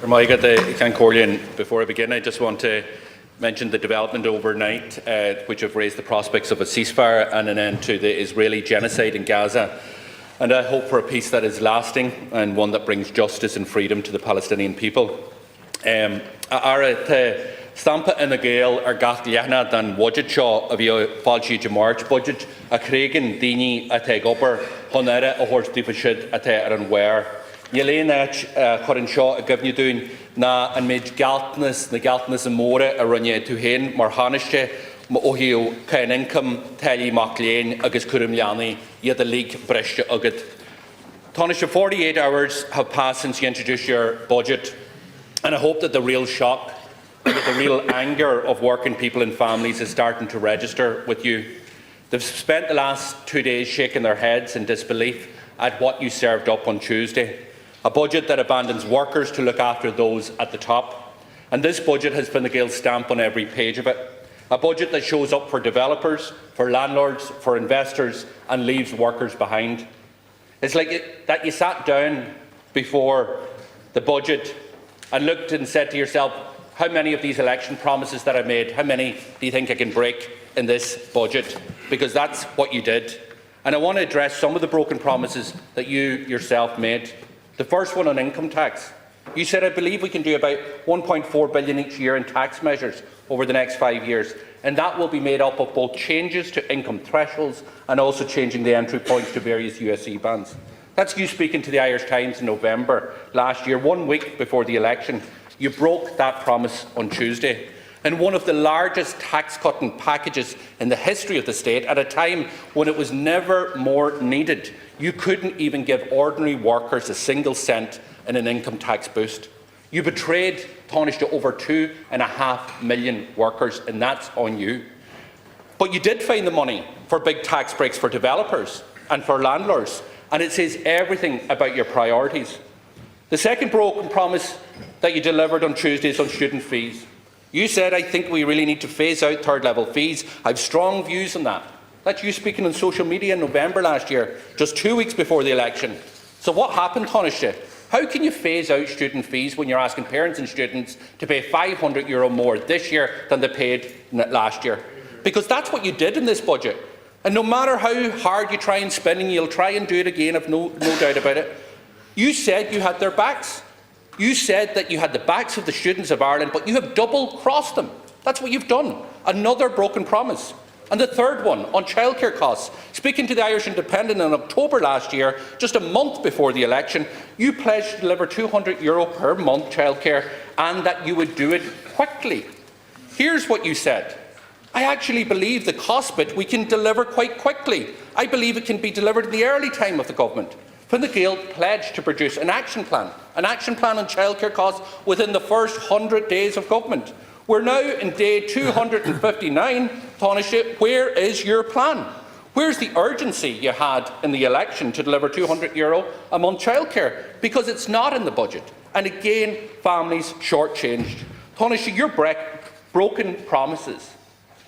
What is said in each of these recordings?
Before I begin, I just want to mention the development overnight, which have raised the prospects of a ceasefire and an end to the Israeli genocide in Gaza. And I hope for a peace that is lasting and one that brings justice and freedom to the Palestinian people. Stampa in a Gael gach liachna dan budget seo a bhí fáilsí de March budget a chréigean daoine a te gobar honera a thuirtífa siad a te ar an wear. Ní léon churann seo a gobhne dún na an méid galtnas na galtnas a móra a rinne tú héin mar thánaiste ó hiú cain income tailí mac léin agus cuirim leanaí iad a líg breiste agad. Tánaiste 48 hours have passed since you introduced your budget, and I hope that the real shock, that the real anger of working people and families is starting to register with you. They've spent the last 2 days shaking their heads in disbelief at what you served up on Tuesday. A budget that abandons workers to look after those at the top. And this budget has been the Gael stamp on every page of it. A budget that shows up for developers, for landlords, for investors, and leaves workers behind. It's like that you sat down before the budget and looked and said to yourself, how many of these election promises that I made, how many do you think I can break in this budget? Because that's what you did. And I want to address some of the broken promises that you yourself made. The first one on income tax. You said, I believe we can do about 1.4 billion each year in tax measures over the next 5 years. And that will be made up of both changes to income thresholds and also changing the entry points to various USC bands. That's you speaking to the Irish Times in November last year, 1 week before the election. You broke that promise on Tuesday. In one of the largest tax-cutting packages in the history of the state, at a time when it was never more needed, you couldn't even give ordinary workers a single cent in an income tax boost. You betrayed Tánaiste to over 2.5 million workers, and that's on you. But you did find the money for big tax breaks for developers and for landlords, and it says everything about your priorities. The second broken promise that you delivered on Tuesday is on student fees. You said, I think we really need to phase out third-level fees. I have strong views on that. That's you speaking on social media in November last year, just 2 weeks before the election. So what happened, Tánaiste? How can you phase out student fees when you're asking parents and students to pay €500 more this year than they paid last year? Because that's what you did in this budget. And no matter how hard you try and spin, and you'll try and do it again, I've no doubt about it, you said you had their backs. You said that you had the backs of the students of Ireland, but you have double-crossed them. That's what you've done. Another broken promise. And the third one, on childcare costs. Speaking to the Irish Independent in October last year, just a month before the election, you pledged to deliver €200 per month childcare and that you would do it quickly. Here's what you said. I actually believe the cost bit we can deliver quite quickly. I believe it can be delivered in the early time of the government. When the Gael pledged to produce an action plan on childcare costs within the first 100 days of government. We're now in day 259, Tánaiste, where is your plan? Where's the urgency you had in the election to deliver €200 a month childcare? Because it's not in the budget. And again, families shortchanged. Tánaiste, your broken promises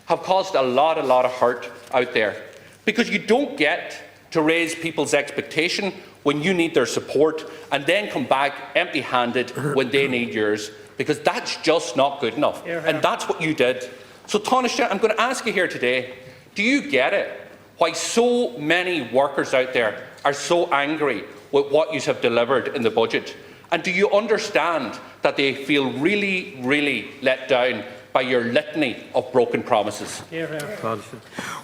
have caused a lot of hurt out there. Because you don't get to raise people's expectation when you need their support and then come back empty-handed when they need yours, because that's just not good enough. And that's what you did. So Tánaiste, I'm going to ask you here today, do you get it? Why so many workers out there are so angry with what you have delivered in the budget? And do you understand that they feel really let down by your litany of broken promises? Well,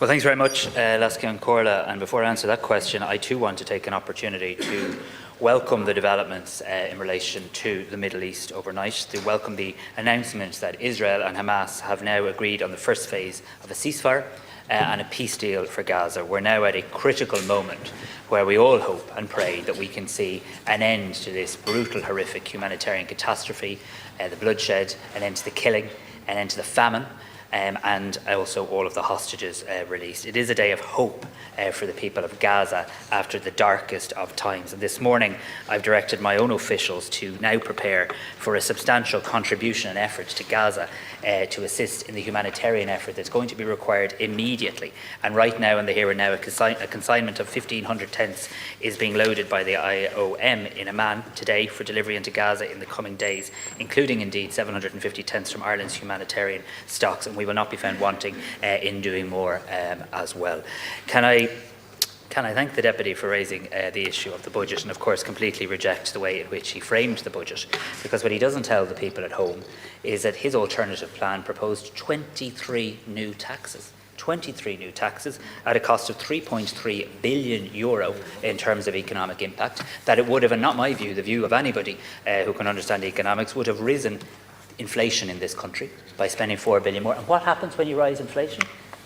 thanks very much, Lascian Corla. And before I answer that question, I too want to take an opportunity to welcome the developments in relation to the Middle East overnight, to welcome the announcement that Israel and Hamas have now agreed on the first phase of a ceasefire and a peace deal for Gaza. We're now at a critical moment where we all hope and pray that we can see an end to this brutal, horrific humanitarian catastrophe, the bloodshed, an end to the killing, an end to the famine, and also all of the hostages released. It is a day of hope for the people of Gaza after the darkest of times. And this morning, I've directed my own officials to now prepare for a substantial contribution and effort to Gaza to assist in the humanitarian effort that's going to be required immediately. And right now, in the here and now, a consignment of 1,500 tents is being loaded by the IOM in Amman today for delivery into Gaza in the coming days, including indeed 750 tents from Ireland's humanitarian stocks, and we will not be found wanting in doing more as well. Can I thank the Deputy for raising the issue of the budget, and of course completely reject the way in which he framed the budget, because what he doesn't tell the people at home is that his alternative plan proposed 23 new taxes. 23 new taxes at a cost of €3.3 billion in terms of economic impact, that it would have, and not my view, the view of anybody who can understand economics, would have risen inflation in this country by spending €4 billion more. And what happens when you rise inflation?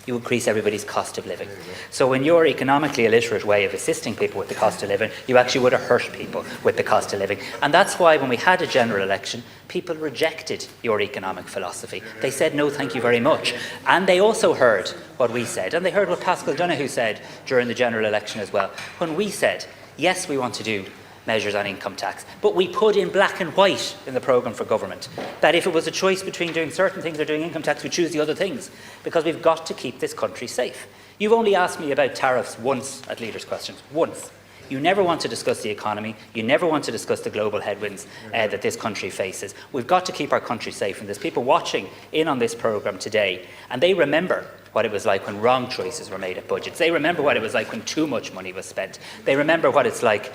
You increase everybody's cost of living. So in your economically illiterate way of assisting people with the cost of living, you actually would have hurt people with the cost of living. And that's why when we had a general election, people rejected your economic philosophy. They said, no, thank you very much. And they also heard what we said, and they heard what Pascal Donoghue said during the general election as well. When we said, yes, we want to do measures on income tax, but we put in black and white in the programme for government that if it was a choice between doing certain things or doing income tax, we choose the other things, because we've got to keep this country safe. You've only asked me about tariffs once at Leaders' Questions, once. You never want to discuss the economy. You never want to discuss the global headwinds that this country faces. We've got to keep our country safe, and there's people watching in on this programme today, and they remember what it was like when wrong choices were made at budgets. They remember what it was like when too much money was spent. They remember what it's like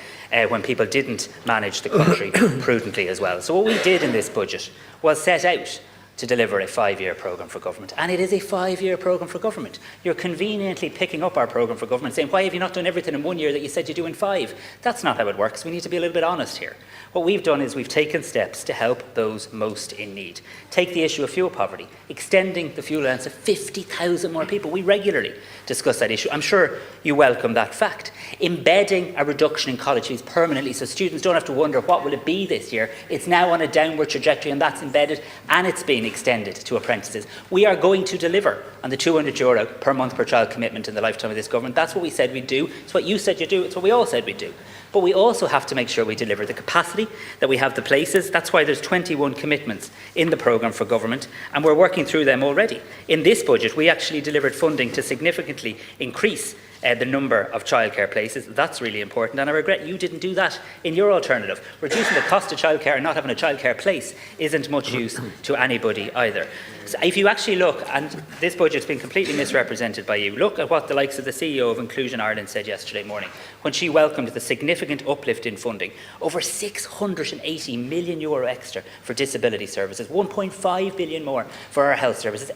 when people didn't manage the country prudently as well. So what we did in this budget was set out to deliver a 5-year programme for government. And it is a 5-year programme for government. You're conveniently picking up our programme for government, saying, why have you not done everything in 1 year that you said you do in 5? That's not how it works. We need to be a little bit honest here. What we've done is we've taken steps to help those most in need. Take the issue of fuel poverty, extending the fuel allowance to 50,000 more people. We regularly discuss that issue. I'm sure you welcome that fact. Embedding a reduction in college fees permanently so students don't have to wonder what will it be this year. It's now on a downward trajectory, and that's embedded, and it's being extended to apprentices. We are going to deliver on the €200 per month per child commitment in the lifetime of this government. That's what we said we'd do. It's what you said you'd do. It's what we all said we'd do. But we also have to make sure we deliver the capacity, that we have the places. That's why there's 21 commitments in the programme for government, and we're working through them already. In this budget, we actually delivered funding to significantly increase the number of childcare places. That's really important, and I regret you didn't do that in your alternative. Reducing the cost of childcare and not having a childcare place isn't much use to anybody either. So if you actually look, and this budget's been completely misrepresented by you, look at what the likes of the CEO of Inclusion Ireland said yesterday morning when she welcomed the significant uplift in funding. Over €680 million extra for disability services, 1.5 billion more for our health services,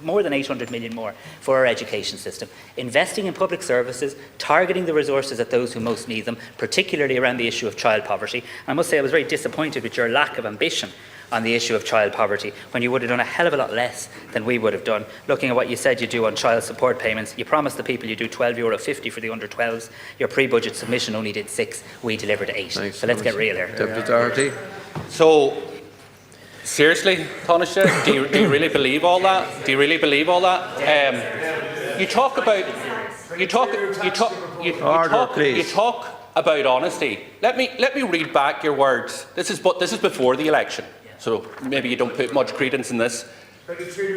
more than 800 million more for our education system. Investing in public services, targeting the resources at those who most need them, particularly around the issue of child poverty. I must say I was very disappointed with your lack of ambition on the issue of child poverty, when you would have done a hell of a lot less than we would have done. Looking at what you said you do on child support payments, you promised the people you do €12.50 for the under 12s. Your pre-budget submission only did 6. We delivered 8. Thanks so let's get real here. Deputy Doherty. So, seriously, Taoiseach, do you really believe all that? Do you really believe all that? You talk about honesty. Let me read back your words. This is before the election, so maybe you don't put much credence in this.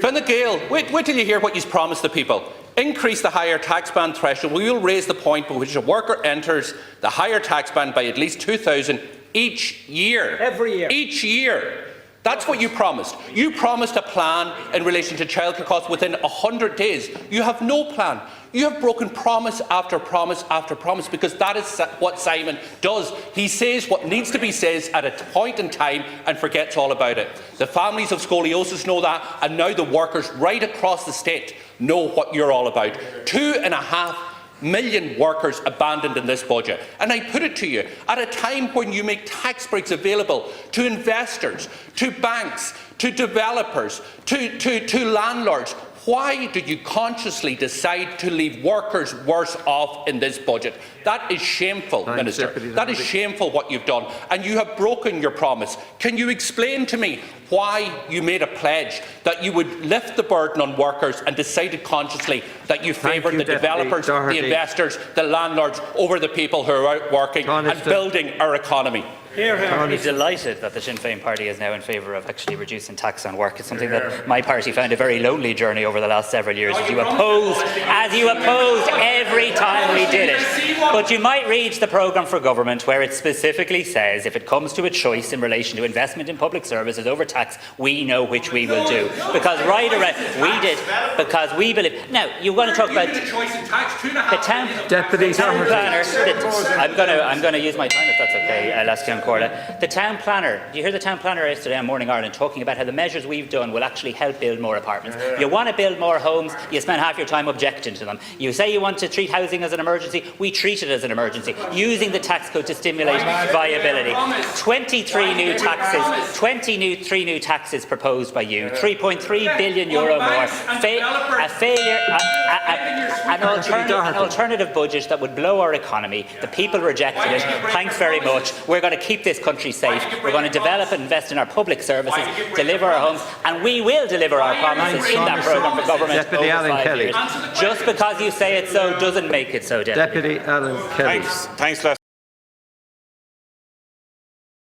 Fine Gael, wait till you hear what you promised the people. Increase the higher tax band threshold. We will raise the point by which a worker enters the higher tax band by at least 2,000 each year. Every year. Each year. That's what you promised. You promised a plan in relation to childcare costs within 100 days. You have no plan. You have broken promise after promise after promise, because that is what Simon does. He says what needs to be said at a point in time and forgets all about it. The families of scoliosis know that, and now the workers right across the state know what you're all about. 2.5 million workers abandoned in this budget. And I put it to you, at a time when you make tax breaks available to investors, to banks, to developers, to landlords, Why did you consciously decide to leave workers worse off in this budget? That is shameful, Minister. That is shameful what you've done, and you have broken your promise. Can you explain to me why you made a pledge that you would lift the burden on workers and decided consciously that you favoured the developers, the investors, the landlords over the people who are out working and building our economy? I'm delighted that the Sinn Féin party is now in favour of actually reducing tax on work. It's something that my party found a very lonely journey over the last several years, as you opposed every time we did it. But you might read the programme for government, where it specifically says if it comes to a choice in relation to investment in public services over tax, we know which we will do. Because right around we did, because we believe. Now you want to talk about the town planner. I'm going to use my time if that's okay, Lascian Corla. The town planner. Do you hear the town planner yesterday on Morning Ireland talking about how the measures we've done will actually help build more apartments? You want to build more homes, you spend half your time objecting to them. You say you want to treat housing as an emergency, we treat it as an emergency, using the tax code to stimulate viability. 23 new taxes proposed by you, 3.3 billion euro more, an alternative budget that would blow our economy. The people rejected it. Thanks very much. We're going to keep this country safe. We're going to develop and invest in our public services, deliver our homes, and we will deliver our promises in that programme for government over 5 years. Just because you say it so doesn't make it so, Deputy. Deputy Alan Kelly. Thanks,